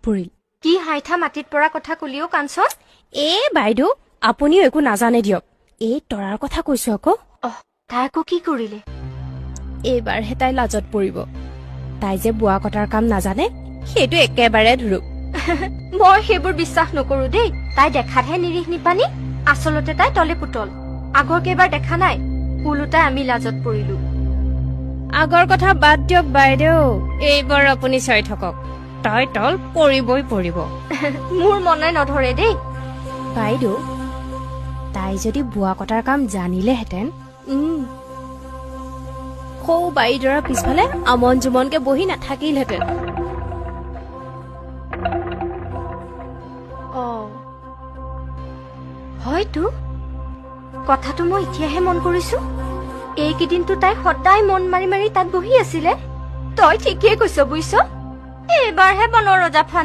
পৰিল। কি হাইঠা মাটিত পৰা কথা কলিও কাঞ্চন? বাইদেউ আপুনিও একো নাজানে দিয়ক। তৰাৰ কথা কৈছো আকৌ। তাই আকৌ কি কৰিলে? এইবাৰহে তাই লাজত পৰিব। তাই যে বোৱা কটাৰ কাম নাজানে সেইটো একেবাৰে ধুৰুপ। মই সেইবোৰ বিশ্বাস নকৰো দেই। তাই দেখাতহে নিৰীহ নিপানী, আচলতে তাই তলে পুতল। আগৰ কেইবাৰ দেখা নাই, ওলোটাই আমি লাজত পৰিলো। আগৰ কথা বাদ দিয়ক বাইদেউ, এইবাৰ আপুনি চাই থাকক, তাই তল পৰিবই পৰিব। মোৰ মনে নধৰে দেই। বাইদেউ তাই যদি বোৱা কটাৰ কাম জানিলেহেঁতেন, সৌ বাইদেউৰ পিছফালে আমন জুমনকে বহি নাথাকিলহেঁতেন। হয়তো কথাটো মই এতিয়াহে মন কৰিছো। এইকেইদিনতো তাই সদায় মন মাৰি মাৰি তাত বহি আছিলে। তই ঠিকেই কৈছ বুজিছ। এইবাৰহে বনৰ ৰজা ফান